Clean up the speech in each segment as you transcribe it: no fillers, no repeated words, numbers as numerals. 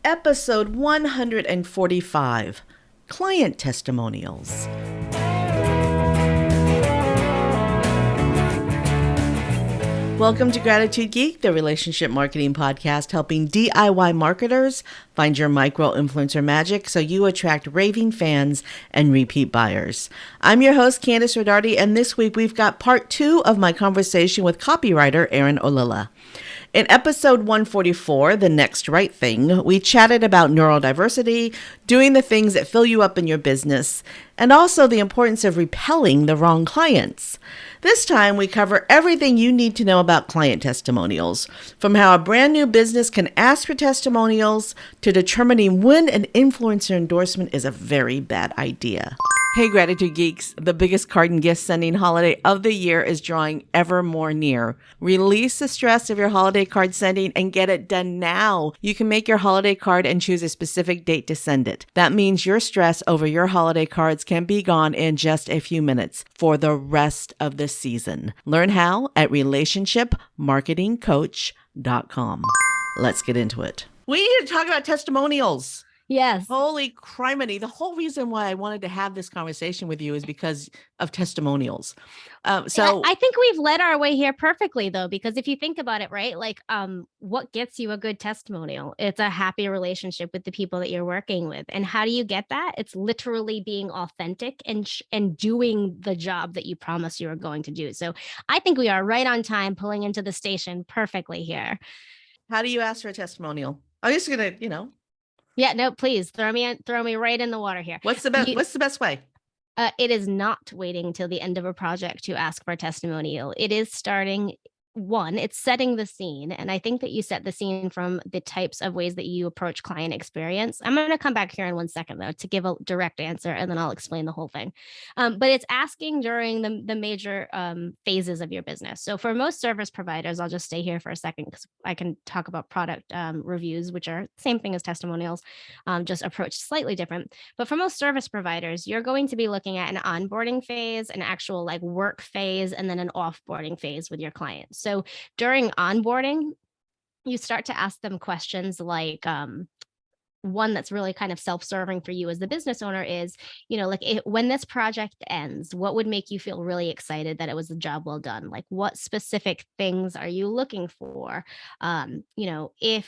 Episode 145, Client Testimonials. Welcome to Gratitude Geek, the relationship marketing podcast helping DIY marketers find your micro-influencer magic so you attract raving fans and repeat buyers. I'm your host, Candice Rodardi, and this week we've got part 2 of my conversation with copywriter Erin Ollila. In episode 144, The Next Right Thing, we chatted about neurodiversity, doing the things that fill you up in your business, and also the importance of repelling the wrong clients. This time, we cover everything you need to know about client testimonials, from how a brand new business can ask for testimonials to determining when an influencer endorsement is a very bad idea. Hey, Gratitude Geeks, the biggest card and gift sending holiday of the year is drawing ever more near. Release the stress of your holiday card sending and get it done now. You can make your holiday card and choose a specific date to send it. That means your stress over your holiday cards can be gone in just a few minutes for the rest of the season. Learn how at relationshipmarketingcoach.com. Let's get into it. We need to talk about testimonials. Yes. Holy criminy. The whole reason why I wanted to have this conversation with you is because of testimonials. I think we've led our way here perfectly, though, because if you think about it, right, what gets you a good testimonial? It's a happy relationship with the people that you're working with. And how do you get that? It's literally being authentic and doing the job that you promised you were going to do. So I think we are right on time, pulling into the station perfectly here. How do you ask for a testimonial? I'm just going to, Yeah, no, please throw me right in the water here. What's the best way? It is not waiting till the end of a project to ask for a testimonial. It is starting. One, it's setting the scene. And I think that you set the scene from the types of ways that you approach client experience. I'm going to come back here in 1 second, though, to give a direct answer, and then I'll explain the whole thing. But it's asking during the major phases of your business. So for most service providers, I'll just stay here for a second because I can talk about product reviews, which are the same thing as testimonials, just approached slightly different. But for most service providers, you're going to be looking at an onboarding phase, an actual work phase, and then an offboarding phase with your clients. So during onboarding, you start to ask them questions like, one that's really kind of self-serving for you as the business owner is, when this project ends, what would make you feel really excited that it was a job well done? Like, what specific things are you looking for? If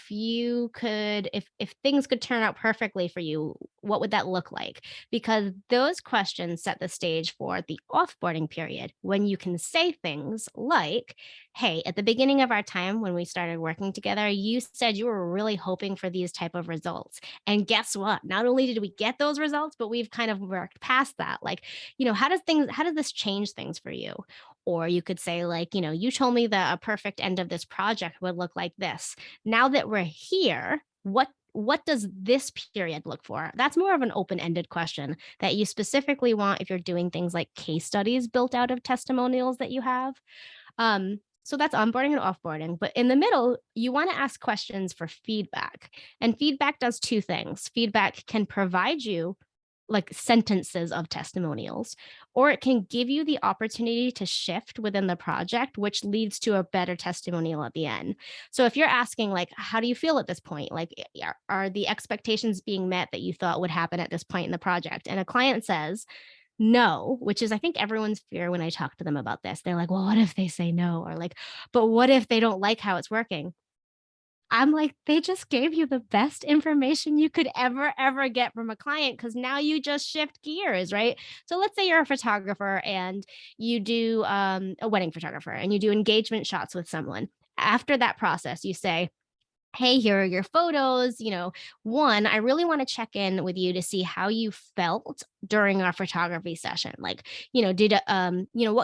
things could turn out perfectly for you, what would that look like? Because those questions set the stage for the offboarding period, when you can say things like, hey, at the beginning of our time when we started working together, you said you were really hoping for these type of results. And guess what? Not only did we get those results, but we've kind of worked past that. How does this change things for you? Or you could say, you told me that a perfect end of this project would look like this. Now that we're here, what does this period look for? That's more of an open-ended question that you specifically want if you're doing things like case studies built out of testimonials that you have. So that's onboarding and offboarding. But in the middle, you want to ask questions for feedback. And feedback does two things. Feedback can provide you sentences of testimonials, or it can give you the opportunity to shift within the project, which leads to a better testimonial at the end. So if you're asking, how do you feel at this point? Are the expectations being met that you thought would happen at this point in the project? And a client says, no, which is, I think, everyone's fear when I talk to them about this. They're like, well, what if they say no? Or but what if they don't like how it's working? I'm like, they just gave you the best information you could ever get from a client, because now you just shift gears, right? So let's say you're a photographer and you do a wedding photographer and you do engagement shots with someone. After that process, you say, hey, here are your photos. One, I really want to check in with you to see how you felt during our photography session. What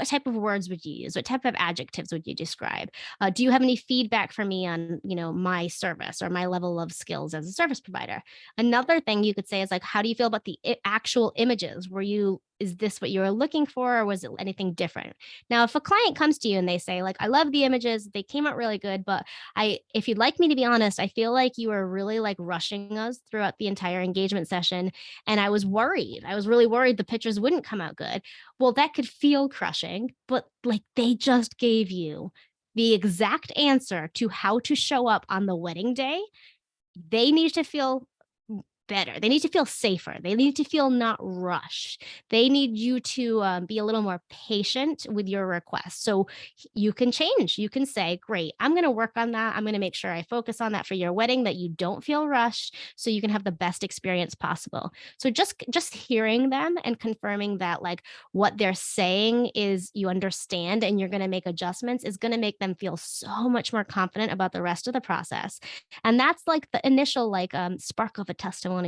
type of words would you use? What type of adjectives would you describe? Do you have any feedback for me on, my service or my level of skills as a service provider? Another thing you could say is how do you feel about the actual images? Is this what you were looking for, or was it anything different? Now, if a client comes to you and they say, I love the images, they came out really good, but if you'd like me to be honest, I feel like you were really rushing us throughout the entire engagement session. And I was worried. I was really worried the pictures wouldn't come out good. Well, that could feel crushing, but they just gave you the exact answer to how to show up on the wedding day they need to feel better. They need to feel safer. They need to feel not rushed. They need you to be a little more patient with your request. So you can change. You can say, great, I'm going to work on that. I'm going to make sure I focus on that for your wedding, that you don't feel rushed so you can have the best experience possible. So just hearing them and confirming that like what they're saying is you understand and you're going to make adjustments is going to make them feel so much more confident about the rest of the process. And that's like the initial spark of a testimonial.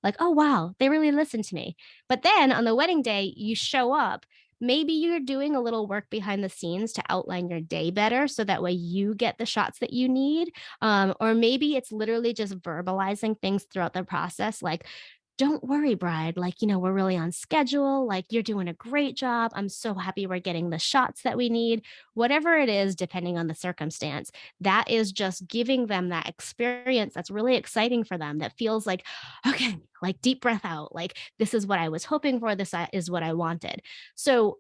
Like, oh wow, they really listened to me. But then on the wedding day, you show up. Maybe you're doing a little work behind the scenes to outline your day better so that way you get the shots that you need. Or maybe it's literally just verbalizing things throughout the process, like, don't worry, bride. Like, we're really on schedule. Like, you're doing a great job. I'm so happy we're getting the shots that we need. Whatever it is, depending on the circumstance, that is just giving them that experience that's really exciting for them, that feels like, okay, like deep breath out. Like, this is what I was hoping for. This is what I wanted. So,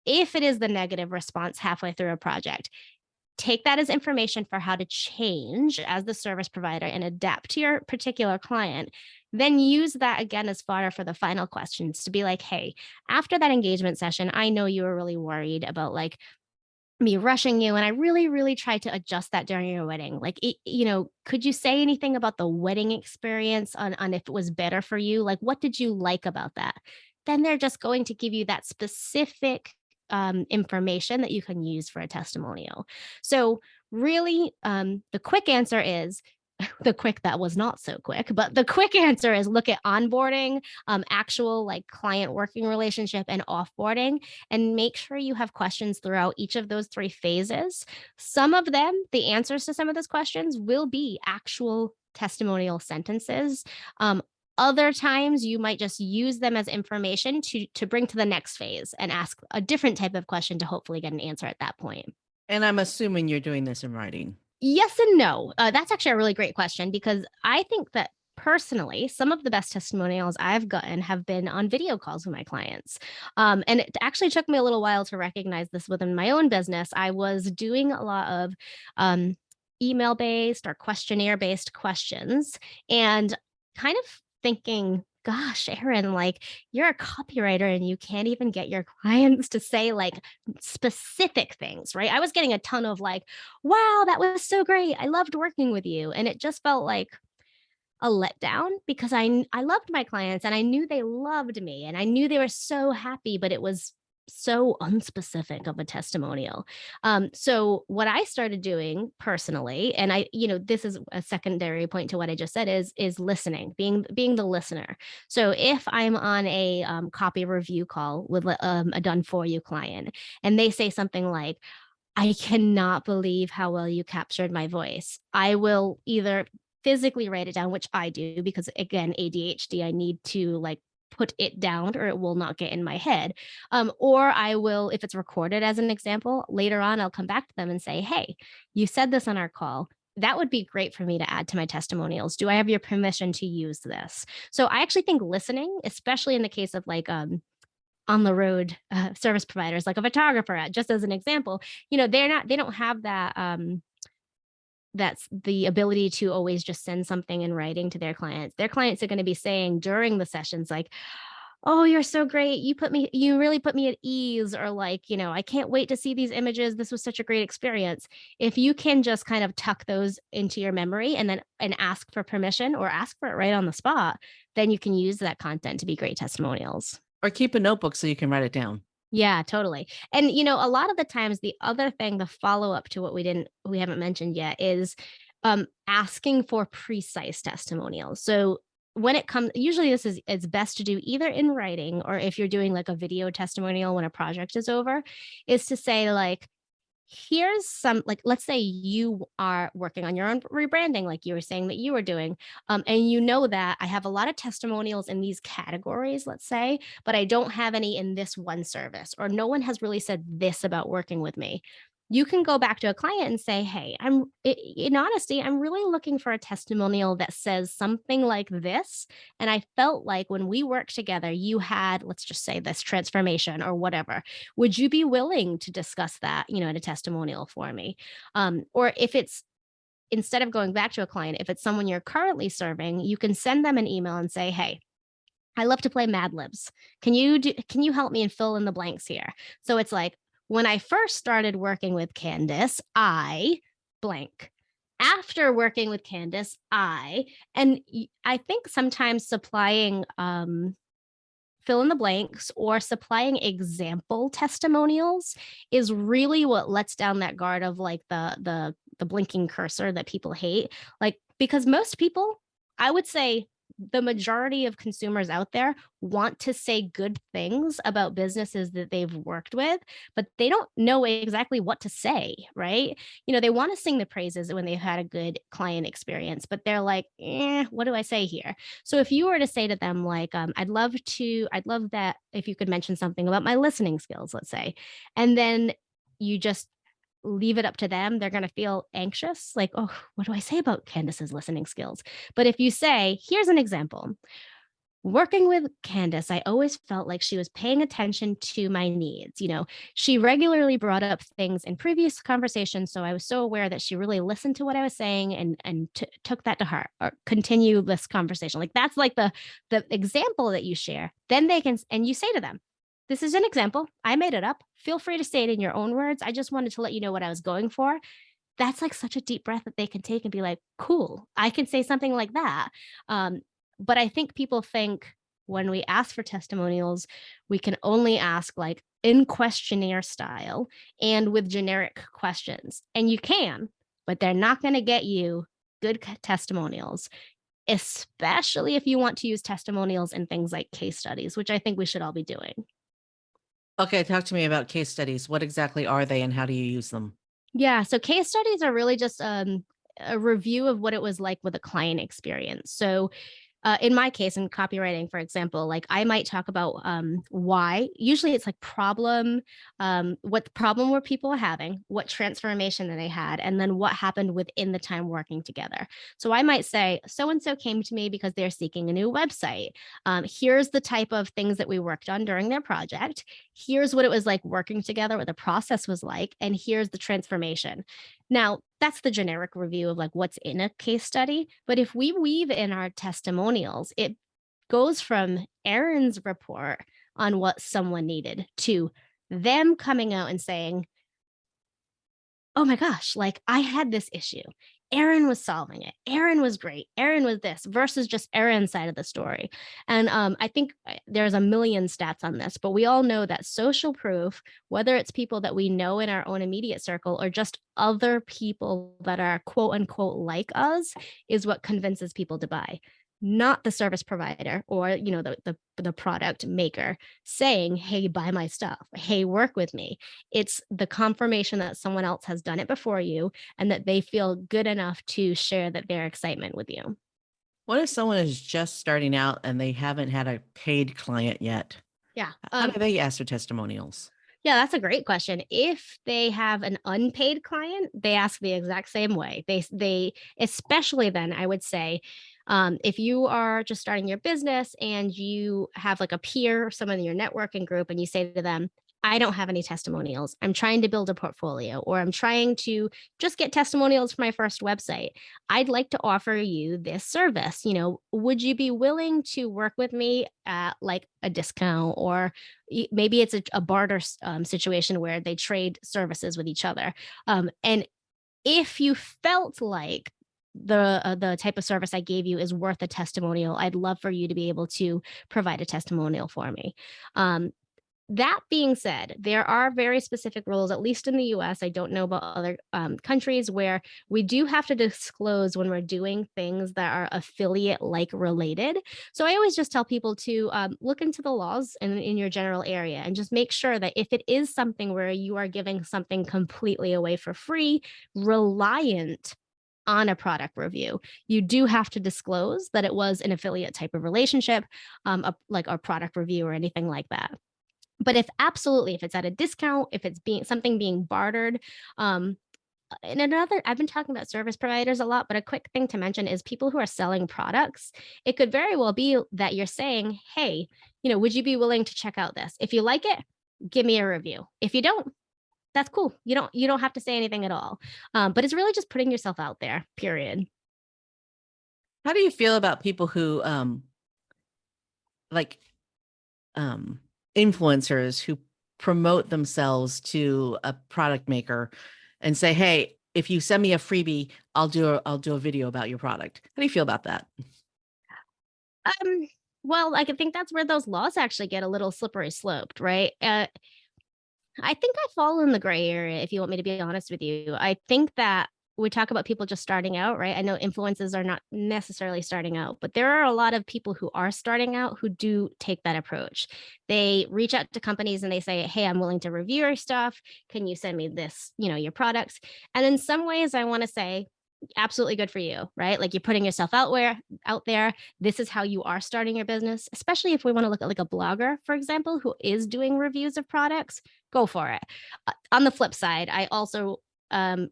if it is the negative response halfway through a project, take that as information for how to change as the service provider and adapt to your particular client. Then use that again as fodder for the final questions to be like, hey, after that engagement session, I know you were really worried about like me rushing you. And I really, really tried to adjust that during your wedding. Like, could you say anything about the wedding experience on if it was better for you? Like, what did you like about that? Then they're just going to give you that specific information that you can use for a testimonial. So, really, the quick answer is the quick that was not so quick, but the quick answer is look at onboarding, actual like client working relationship and offboarding, and make sure you have questions throughout each of those three phases. Some of them, the answers to some of those questions will be actual testimonial sentences. Other times you might just use them as information to bring to the next phase and ask a different type of question to hopefully get an answer at that point. And I'm assuming you're doing this in writing. Yes and no. That's actually a really great question because I think that personally, some of the best testimonials I've gotten have been on video calls with my clients. And it actually took me a little while to recognize this within my own business. I was doing a lot of email based or questionnaire based questions and kind of thinking, gosh, Erin, like you're a copywriter and you can't even get your clients to say like specific things, right? I was getting a ton of like, wow, that was so great. I loved working with you. And it just felt like a letdown because I loved my clients and I knew they loved me and I knew they were so happy, but it was so unspecific of a testimonial. So what I started doing personally, and this is a secondary point to what I just said, is listening, being the listener. So if I'm on a copy review call with a done for you client, and they say something like, I cannot believe how well you captured my voice, I will either physically write it down, which I do because again, ADHD, I need to like put it down or it will not get in my head. Or I will, if it's recorded as an example, later on, I'll come back to them and say, hey, you said this on our call. That would be great for me to add to my testimonials. Do I have your permission to use this? So I actually think listening, especially in the case of like on the road service providers, like a photographer, just as an example, they don't have that that's the ability to always just send something in writing to their clients. Their clients are going to be saying during the sessions, like, oh, you're so great. You really put me at ease. Or like, I can't wait to see these images. This was such a great experience. If you can just kind of tuck those into your memory and ask for permission or ask for it right on the spot, then you can use that content to be great testimonials. Or keep a notebook so you can write it down. Yeah, totally. And a lot of the times the other thing, the follow-up to what we haven't mentioned yet is asking for precise testimonials. So when it comes, usually it's best to do either in writing or if you're doing like a video testimonial when a project is over, is to say like, here's some, like, let's say you are working on your own rebranding, like you were saying that you were doing. And you know that I have a lot of testimonials in these categories, let's say, but I don't have any in this one service, or no one has really said this about working with me. You can go back to a client and say, hey, in honesty, I'm really looking for a testimonial that says something like this. And I felt like when we worked together, you had, let's just say, this transformation or whatever. Would you be willing to discuss that, in a testimonial for me? Or if instead of going back to a client, if it's someone you're currently serving, you can send them an email and say, hey, I love to play Mad Libs. Can you help me and fill in the blanks here? So it's like, when I first started working with Candace, I blank. After working with Candace, and I think sometimes supplying fill in the blanks or supplying example testimonials is really what lets down that guard of like the blinking cursor that people hate. Like, because most people, I would say the majority of consumers out there want to say good things about businesses that they've worked with, but they don't know exactly what to say, right? They want to sing the praises when they've had a good client experience, but they're like, what do I say here? So if you were to say to them, like, I'd love that if you could mention something about my listening skills, let's say, and then you just leave it up to them, they're going to feel anxious, like, oh, what do I say about Candace's listening skills? But if you say, here's an example. Working with Candace, I always felt like she was paying attention to my needs. She regularly brought up things in previous conversations, so I was so aware that she really listened to what I was saying and took that to heart, or continue this conversation. Like, that's like the example that you share. Then they can, and you say to them, this is an example. I made it up. Feel free to say it in your own words. I just wanted to let you know what I was going for. That's like such a deep breath that they can take and be like, cool, I can say something like that. But I think people think when we ask for testimonials, we can only ask like in questionnaire style and with generic questions. And you can, but they're not going to get you good testimonials, especially if you want to use testimonials in things like case studies, which I think we should all be doing. Okay, talk to me about case studies. What exactly are they and how do you use them? Yeah, so case studies are really just a review of what it was like with a client experience. So in my case, in copywriting, for example, like I might talk about why. Usually it's like problem, what the problem were people having, what transformation that they had, and then what happened within the time working together. So I might say, so-and-so came to me because they're seeking a new website. Here's the type of things that we worked on during their project. Here's what it was like working together, what the process was like, and here's the transformation. Now, that's the generic review of like what's in a case study. But if we weave in our testimonials, it goes from Erin's report on what someone needed to them coming out and saying, oh my gosh, like I had this issue. Erin was solving it. Erin was great. Erin was this versus just Erin's side of the story. And I think there's a million stats on this, but we all know that social proof, whether it's people that we know in our own immediate circle or just other people that are quote unquote like us, is what convinces people to buy. Not the service provider or the product maker saying, hey, buy my stuff, hey, work with me. It's the confirmation that someone else has done it before you and that they feel good enough to share their excitement with you. What if someone is just starting out and they haven't had a paid client yet? Yeah. How do they ask for testimonials? Yeah, that's a great question. If they have an unpaid client, they ask the exact same way. They especially then, I would say, if you are just starting your business and you have like a peer or someone in your networking group and you say to them, I don't have any testimonials. I'm trying to build a portfolio, or I'm trying to just get testimonials for my first website. I'd like to offer you this service. Would you be willing to work with me at like a discount, or maybe it's a barter situation where they trade services with each other? And if you felt like the type of service I gave you is worth a testimonial, I'd love for you to be able to provide a testimonial for me. That being said, there are very specific rules, at least in the US. I don't know about other countries, where we do have to disclose when we're doing things that are affiliate-like related. So I always just tell people to look into the laws in your general area and just make sure that if it is something where you are giving something completely away for free, reliant on a product review, you do have to disclose that it was an affiliate type of relationship, like a product review or anything like that. But if it's at a discount, if it's something being bartered, and I've been talking about service providers a lot, but a quick thing to mention is people who are selling products. It could very well be that you're saying, hey, would you be willing to check out this? If you like it, give me a review. If you don't, that's cool. You don't have to say anything at all. But it's really just putting yourself out there, period. How do you feel about people who like um influencers who promote themselves to a product maker and say, "Hey, if you send me a freebie, I'll do a video about your product." How do you feel about that? Um, well, I think that's where those laws actually get a little slippery sloped, right? I think I fall in the gray area, if you want me to be honest with you. I think that we talk about people just starting out, right? I know influencers are not necessarily starting out, but there are a lot of people who are starting out who do take that approach. They reach out to companies and they say, "Hey, I'm willing to review your stuff. Can you send me this, your products?" And in some ways, I want to say, absolutely good for you, right? Like, you're putting yourself out there. This is how you are starting your business, especially if we want to look at like a blogger, for example, who is doing reviews of products. Go for it. On the flip side, I also um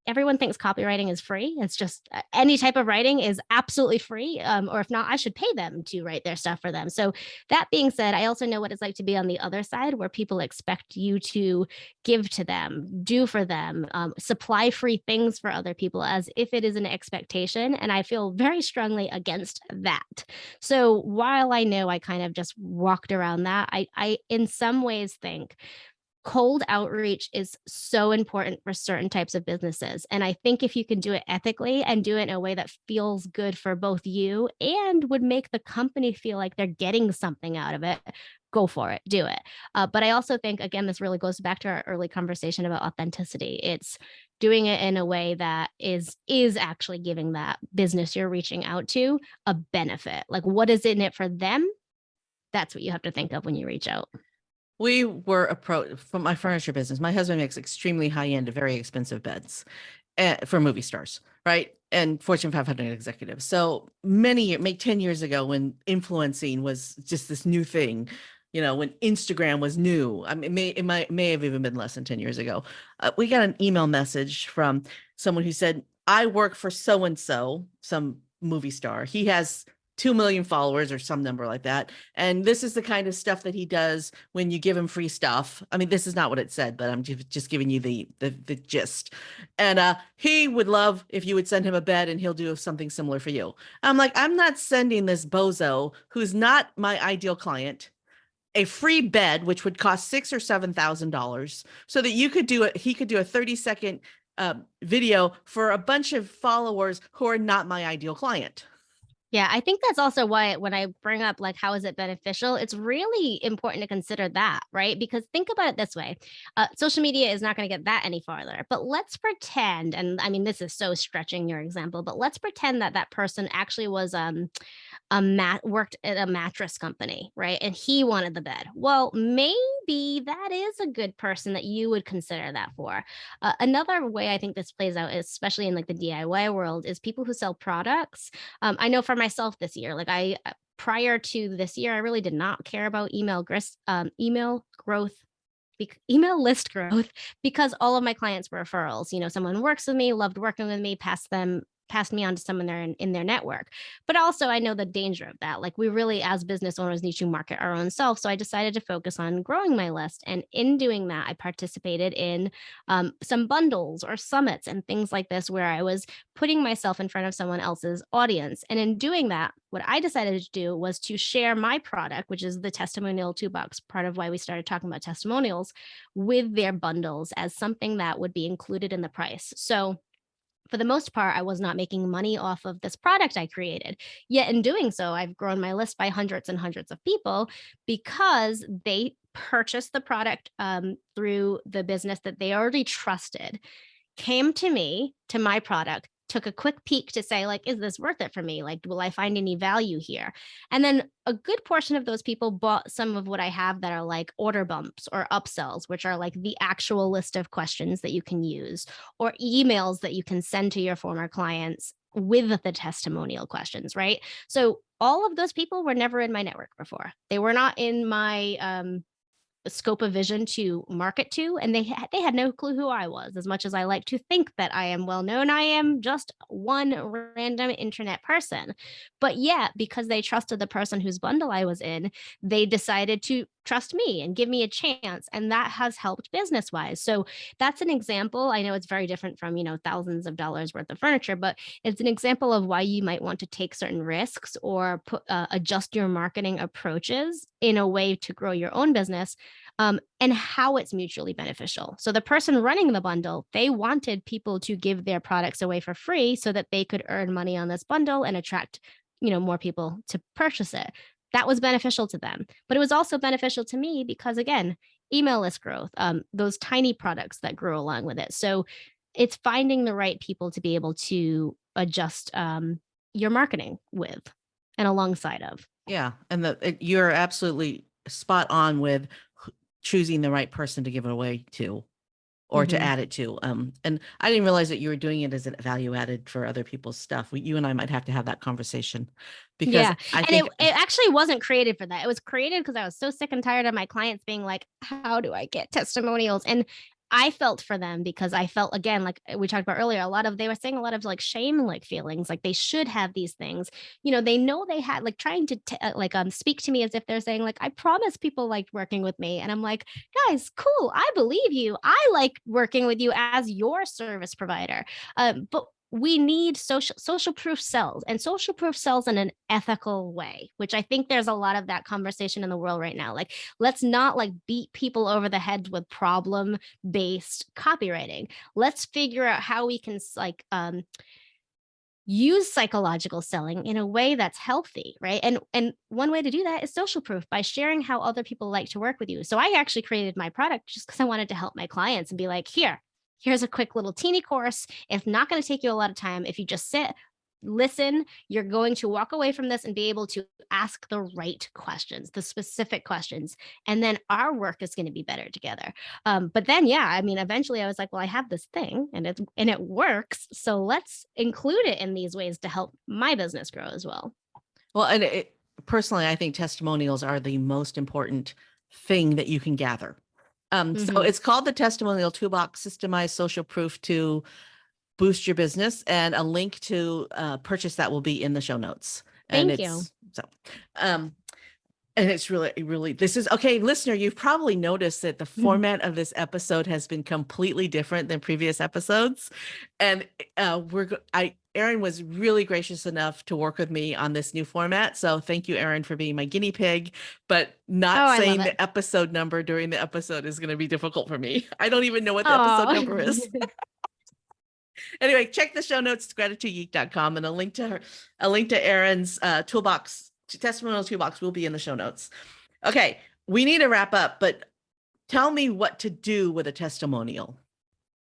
everyone thinks copywriting is free. It's just any type of writing is absolutely free. Or if not, I should pay them to write their stuff for them. So that being said, I also know what it's like to be on the other side where people expect you to give to them, do for them, supply free things for other people as if it is an expectation. And I feel very strongly against that. So while I know I kind of just walked around that, I in some ways think cold outreach is so important for certain types of businesses. And I think if you can do it ethically and do it in a way that feels good for both you and would make the company feel like they're getting something out of it, go for it, do it. But I also think, again, this really goes back to our early conversation about authenticity. It's doing it in a way that is actually giving that business you're reaching out to a benefit. Like, what is in it for them? That's what you have to think of when you reach out. We were approached from my furniture business. My husband makes extremely high-end, very expensive beds for movie stars, right? And Fortune 500 executives. So make 10 years ago when influencing was just this new thing, when Instagram was new. I mean, it may have even been less than 10 years ago. We got an email message from someone who said, "I work for so and so, some movie star. He has 2 million followers or some number like that. And this is the kind of stuff that he does when you give him free stuff." I mean, this is not what it said, but I'm just giving you the gist. And he would love if you would send him a bed and he'll do something similar for you. I'm like, I'm not sending this bozo who's not my ideal client a free bed, which would cost $6,000 or $7,000, so that he could do a 30-second video for a bunch of followers who are not my ideal client. Yeah, I think that's also why when I bring up like how is it beneficial, it's really important to consider that, right? Because think about it this way. Social media is not going to get that any farther. But let's pretend, and I mean this is so stretching your example, but let's pretend that that person actually was worked at a mattress company, right? And he wanted the bed. Well, maybe that is a good person that you would consider that for. Another way I think this plays out, especially in like the DIY world, is people who sell products. I know for myself this year, like prior to this year, I really did not care about email growth, email list growth, because all of my clients were referrals. Someone works with me, loved working with me, passed me on to someone there in their network. But also I know the danger of that. Like, we really as business owners need to market our own self. So I decided to focus on growing my list. And in doing that, I participated in some bundles or summits and things like this, where I was putting myself in front of someone else's audience. And in doing that, what I decided to do was to share my product, which is the testimonial toolbox, part of why we started talking about testimonials, with their bundles as something that would be included in the price. So for the most part, I was not making money off of this product I created. Yet in doing so, I've grown my list by hundreds and hundreds of people because they purchased the product through the business that they already trusted, came to me, to my product, took a quick peek to say, like, is this worth it for me? Like, will I find any value here? And then a good portion of those people bought some of what I have that are like order bumps or upsells, which are like the actual list of questions that you can use, or emails that you can send to your former clients with the testimonial questions, right? So all of those people were never in my network before. They were not in my scope of vision to market to, and they had no clue who I was. As much as I like to think that I am well known, I am just one random internet person. But yeah, because they trusted the person whose bundle I was in, they decided to trust me and give me a chance, and that has helped business wise. So that's an example. I know it's very different from, thousands of dollars worth of furniture, but it's an example of why you might want to take certain risks or adjust your marketing approaches in a way to grow your own business, and how it's mutually beneficial. So the person running the bundle, they wanted people to give their products away for free so that they could earn money on this bundle and attract, more people to purchase it. That was beneficial to them, but it was also beneficial to me because, again, email list growth, those tiny products that grow along with it. So it's finding the right people to be able to adjust your marketing with and alongside of. Yeah. And you're absolutely spot on with choosing the right person to give it away to or to Mhm. add it to. And I didn't realize that you were doing it as a value added for other people's stuff. You and I might have to have that conversation because Yeah, I and think, it actually wasn't created for that. It was created because I was so sick and tired of my clients being like, "How do I get testimonials?" And I felt for them because I felt, again, like we talked about earlier, they were saying a lot of like shame like feelings, like they should have these things. They know they had, like, trying to speak to me as if they're saying like, "I promise people liked working with me," and I'm like, "Guys, cool, I believe you. I like working with you as your service provider." But we need social proof sells, and social proof sells in an ethical way, which I think there's a lot of that conversation in the world right now. Like, let's not like beat people over the head with problem based copywriting. Let's figure out how we can use psychological selling in a way that's healthy, right? And one way to do that is social proof, by sharing how other people like to work with you. So I actually created my product just because I wanted to help my clients and be like, here's a quick little teeny course. It's not going to take you a lot of time. If you just sit, listen, you're going to walk away from this and be able to ask the right questions, the specific questions, and then our work is going to be better together. But then, yeah, I mean, eventually I was like, well, I have this thing and it works, so let's include it in these ways to help my business grow as well. well, and personally, I think testimonials are the most important thing that you can gather. So Hmm. it's called the Testimonial Toolbox, Systemized Social Proof to Boost Your Business, and a link to purchase that will be in the show notes. And Thank you. it's so, um, and it's really, this is okay, listener. You've probably noticed that the format of this episode has been completely different than previous episodes. And Erin was really gracious enough to work with me on this new format. So thank you, Erin, for being my guinea pig. But Oh, not I love saying it. the episode number during the episode is going to be difficult for me. I don't even know what the episode Oh. number is. Anyway, check the show notes, gratitudegeek.com, and a link to Erin's toolbox, testimonial toolbox will be in the show notes. Okay, we need to wrap up, but tell me what to do with a testimonial.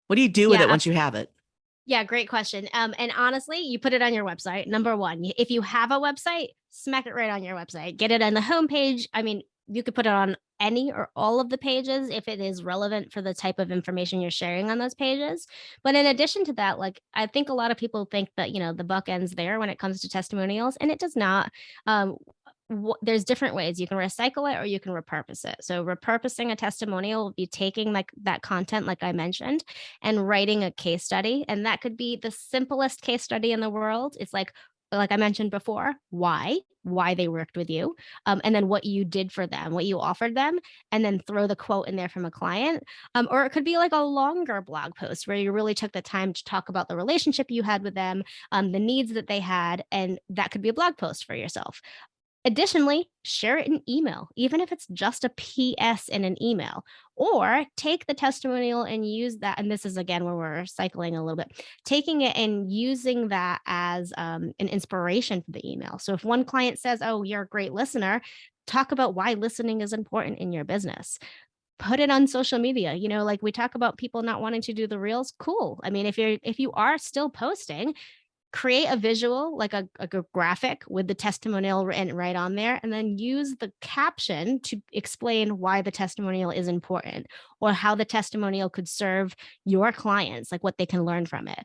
What do you do with it Yeah. once you have it? Yeah, great question. And honestly, you put it on your website. Number one, if you have a website, smack it right on your website. Get it on the homepage. I mean, you could put it on any or all of the pages if it is relevant for the type of information you're sharing on those pages. But in addition to that, like, I think a lot of people think that, the buck ends there when it comes to testimonials, and it does not. Um, there's different ways you can recycle it or you can repurpose it. So repurposing a testimonial will be taking like that content, like I mentioned, and writing a case study. And that could be the simplest case study in the world. It's like I mentioned before, why they worked with you, and then what you did for them, what you offered them, and then throw the quote in there from a client. Or it could be like a longer blog post where you really took the time to talk about the relationship you had with them, the needs that they had, and that could be a blog post for yourself. Additionally, share it in email, even if it's just a PS in an email, or take the testimonial and use that. And this is again where we're cycling a little bit, taking it and using that as an inspiration for the email. So if one client says, "Oh, you're a great listener," talk about why listening is important in your business. Put it on social media. Like we talk about people not wanting to do the reels. Cool. I mean, if you are still posting, create a visual, like a graphic with the testimonial written right on there, and then use the caption to explain why the testimonial is important or how the testimonial could serve your clients, like what they can learn from it.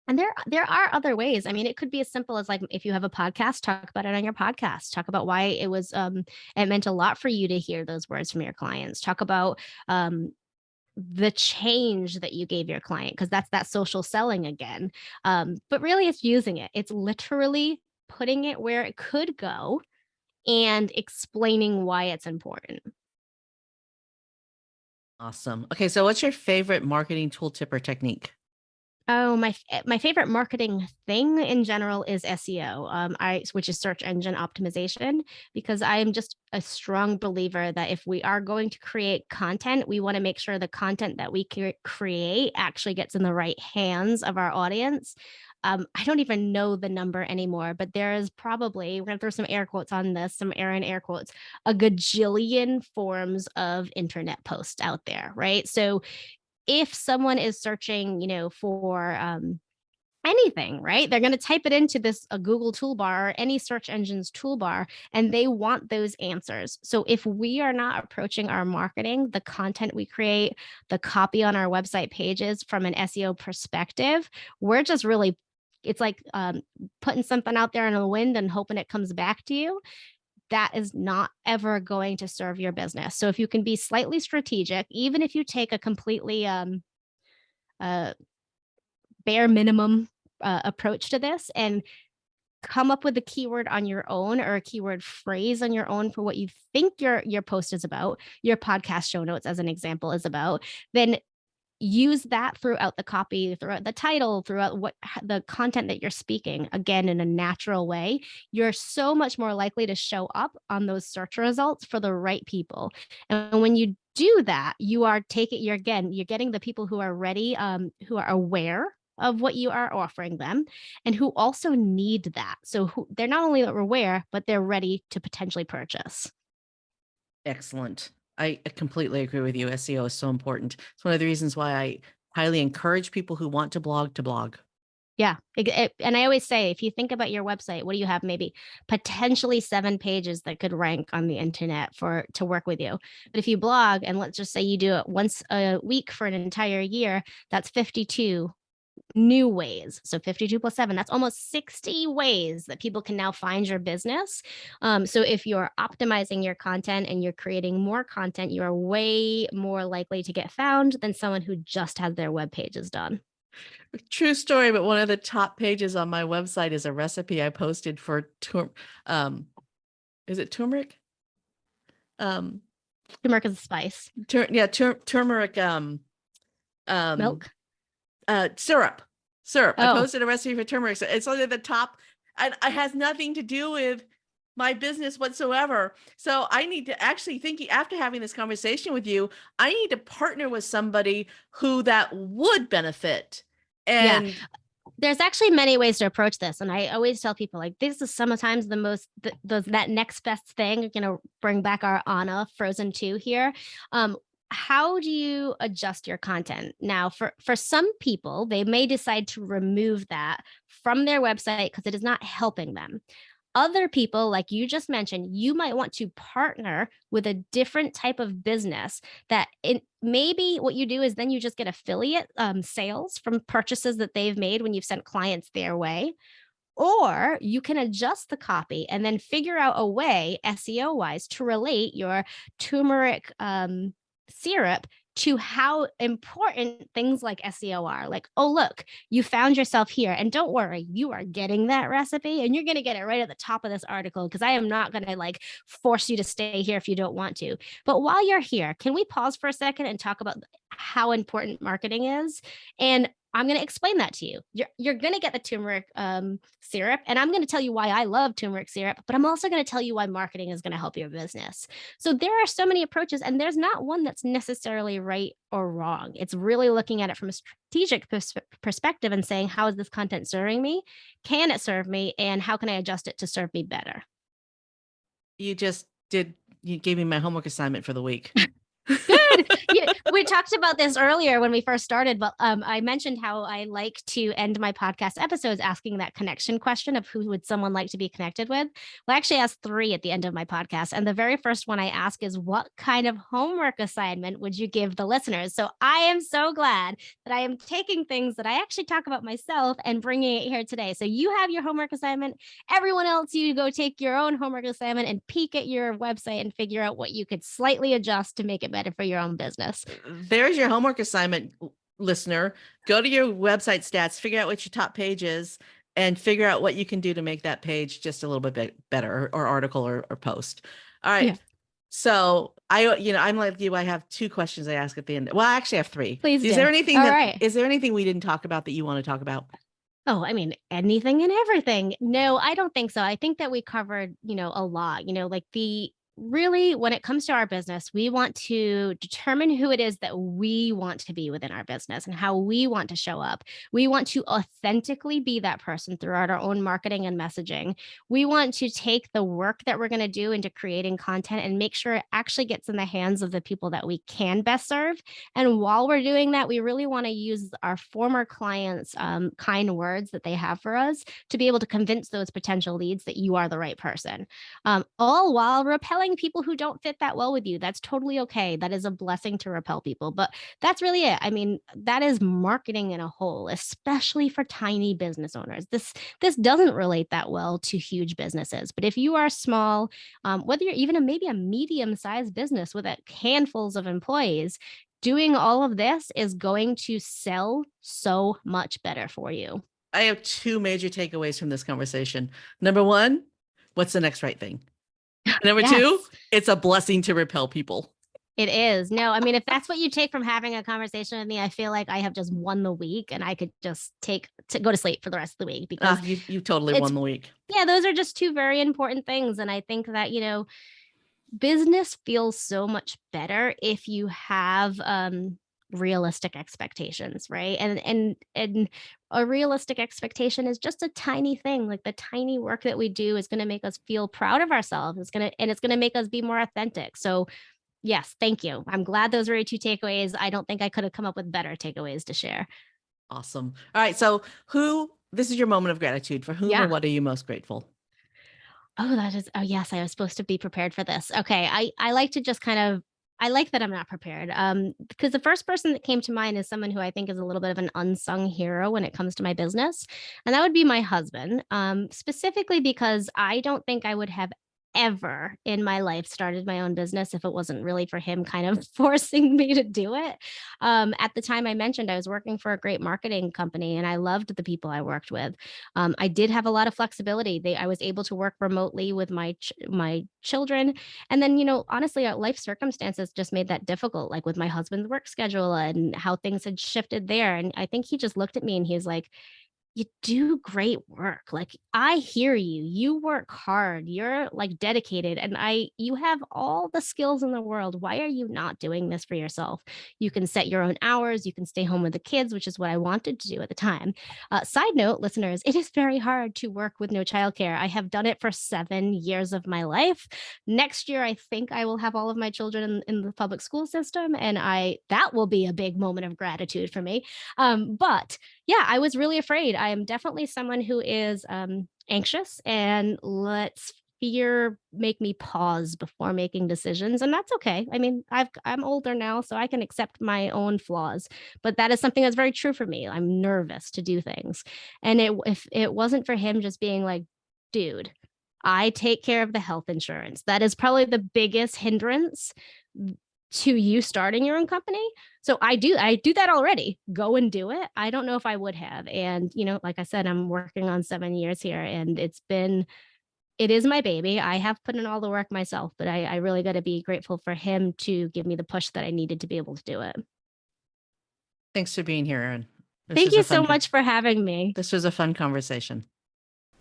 And there are other ways. I mean, it could be as simple as like if you have a podcast, talk about it on your podcast. Talk about why it meant a lot for you to hear those words from your clients. Talk about the change that you gave your client, because that's that social selling again. But really, it's using it. It's literally putting it where it could go and explaining why it's important. Awesome. Okay, so what's your favorite marketing tool, tip, or technique? Oh, my favorite marketing thing in general is SEO, which is search engine optimization, because I am just a strong believer that if we are going to create content, we want to make sure the content that we create actually gets in the right hands of our audience. I don't even know the number anymore, but there is probably, we're going to throw some air quotes on this, some Erin air quotes, a gajillion forms of internet posts out there, right? So if someone is searching, for anything, right? They're going to type it into this a Google toolbar or any search engine's toolbar, and they want those answers. So if we are not approaching our marketing, the content we create, the copy on our website pages from an SEO perspective, we're just really, it's like putting something out there in the wind and hoping it comes back to you. That is not ever going to serve your business. So if you can be slightly strategic, even if you take a completely uh, bare minimum approach to this and come up with a keyword on your own or a keyword phrase on your own for what you think your post is about, your podcast show notes as an example is about, then use that throughout the copy, throughout the title, throughout what the content that you're speaking, again, in a natural way. You're so much more likely to show up on those search results for the right people. And when you do that, you're getting the people who are ready, who are aware of what you are offering them and who also need that. So they're not only aware, but they're ready to potentially purchase. Excellent. I completely agree with you. SEO is so important. It's one of the reasons why I highly encourage people who want to blog to blog. Yeah. And I always say, if you think about your website, what do you have? Maybe potentially 7 pages that could rank on the internet to work with you. But if you blog, and let's just say you do it once a week for an entire year, that's 52 new ways. So 52 plus 7, that's almost 60 ways that people can now find your business. So if you're optimizing your content and you're creating more content, you are way more likely to get found than someone who just has their web pages done. True story, but one of the top pages on my website is a recipe I posted for is it turmeric? Turmeric is a spice. Turmeric Milk. syrup. Oh. I posted a recipe for turmeric. So it's only at the top, and it has nothing to do with my business whatsoever. So I need to actually thinking after having this conversation with you, I need to partner with somebody who that would benefit. And yeah. There's actually many ways to approach this. And I always tell people, like, this is sometimes that next best thing, bring back our Anna Frozen 2 here. How do you adjust your content? Now, for some people, they may decide to remove that from their website because it is not helping them. Other people, like you just mentioned, you might want to partner with a different type of business that maybe what you do is then you just get affiliate sales from purchases that they've made when you've sent clients their way. Or you can adjust the copy and then figure out a way, SEO wise, to relate your turmeric syrup to how important things like SEO are. Like, oh, look, you found yourself here. And don't worry, you are getting that recipe and you're going to get it right at the top of this article, because I am not going to like force you to stay here if you don't want to. But while you're here, can we pause for a second and talk about how important marketing is? And I'm going to explain that to you. You're going to get the turmeric syrup, and I'm going to tell you why I love turmeric syrup, but I'm also going to tell you why marketing is going to help your business. So there are so many approaches, and there's not one that's necessarily right or wrong. It's really looking at it from a strategic perspective and saying, how is this content serving me? Can it serve me? And how can I adjust it to serve me better? you gave me my homework assignment for the week. Good. We talked about this earlier when we first started, but I mentioned how I like to end my podcast episodes asking that connection question of who would someone like to be connected with. Well, I actually asked three at the end of my podcast. And the very first one I ask is, what kind of homework assignment would you give the listeners? So I am so glad that I am taking things that I actually talk about myself and bringing it here today. So you have your homework assignment. Everyone else, you go take your own homework assignment and peek at your website and figure out what you could slightly adjust to make it better for your own business. There's your homework assignment, listener. Go to your website stats, figure out what your top page is, and figure out what you can do to make that page just a little bit better, or article or post. All right. Yeah. So I'm like you. I have two questions I ask at the end. Well, I actually have three. Please do. Is there anything we didn't talk about that you want to talk about? Oh, I mean, anything and everything. No, I don't think so. I think that we covered, a lot, like really, when it comes to our business, we want to determine who it is that we want to be within our business and how we want to show up. We want to authentically be that person throughout our own marketing and messaging. We want to take the work that we're going to do into creating content and make sure it actually gets in the hands of the people that we can best serve. And while we're doing that, we really want to use our former clients' kind words that they have for us to be able to convince those potential leads that you are the right person, all while repelling people who don't fit that well with you. That's totally okay. That is a blessing to repel people, but that's really it. I mean, that is marketing in a whole, especially for tiny business owners. This doesn't relate that well to huge businesses, but if you are small, whether you're even maybe a medium-sized business with handfuls of employees, doing all of this is going to sell so much better for you. I have two major takeaways from this conversation. Number one, what's the next right thing? Number two, it's a blessing to repel people. It is. No, I mean, if that's what you take from having a conversation with me, I feel like I have just won the week and I could just go to sleep for the rest of the week, because you totally won the week. Yeah, those are just two very important things. And I think that, business feels so much better if you have realistic expectations, right? And a realistic expectation is just a tiny thing. Like the tiny work that we do is going to make us feel proud of ourselves. It's going to make us be more authentic. So yes, thank you. I'm glad those were your two takeaways. I don't think I could have come up with better takeaways to share. Awesome. All right. So this is your moment of gratitude. For whom or what are you most grateful? Oh, yes, I was supposed to be prepared for this. Okay. I like to just I like that I'm not prepared, because the first person that came to mind is someone who I think is a little bit of an unsung hero when it comes to my business. And that would be my husband, specifically because I don't think I would have ever in my life started my own business if it wasn't really for him kind of forcing me to do it. At the time I mentioned, I was working for a great marketing company and I loved the people I worked with. I did have a lot of flexibility. I was able to work remotely with my children. And then, honestly, our life circumstances just made that difficult, like with my husband's work schedule and how things had shifted there. And I think he just looked at me and he was like, you do great work. Like, I hear you. You work hard. You're like dedicated, and you have all the skills in the world. Why are you not doing this for yourself? You can set your own hours. You can stay home with the kids, which is what I wanted to do at the time. Side note, listeners, it is very hard to work with no childcare. I have done it for 7 years of my life. Next year, I think I will have all of my children in the public school system, and that will be a big moment of gratitude for me. But yeah, I was really afraid. I am definitely someone who is anxious and lets fear make me pause before making decisions. And that's okay. I mean, I'm older now, so I can accept my own flaws, but that is something that's very true for me. I'm nervous to do things. And if it wasn't for him just being like, dude, I take care of the health insurance. That is probably the biggest hindrance to you starting your own company. So I do that already. Go and do it. I don't know if I would have. And, like I said, I'm working on 7 years here and it is my baby. I have put in all the work myself, but I really got to be grateful for him to give me the push that I needed to be able to do it. Thanks for being here, Erin. Thank you so much for having me. This was a fun conversation.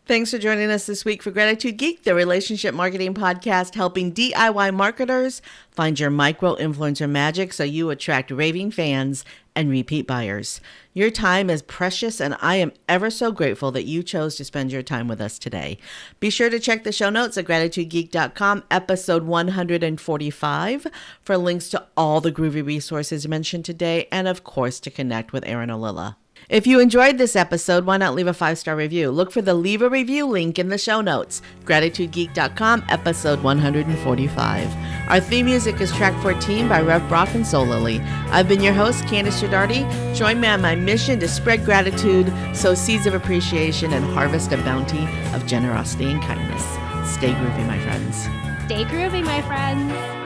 Thanks for joining us this week for Gratitude Geek, the relationship marketing podcast helping DIY marketers find your micro-influencer magic so you attract raving fans and repeat buyers. Your time is precious, and I am ever so grateful that you chose to spend your time with us today. Be sure to check the show notes at gratitudegeek.com, episode 145, for links to all the groovy resources mentioned today, and of course, to connect with Erin Ollila. If you enjoyed this episode, why not leave a 5-star review? Look for the Leave a Review link in the show notes. gratitudegeek.com, episode 145. Our theme music is track 14 by Rev Brock and Solily. I've been your host, Candice Giardardi. Join me on my mission to spread gratitude, sow seeds of appreciation, and harvest a bounty of generosity and kindness. Stay groovy, my friends. Stay groovy, my friends.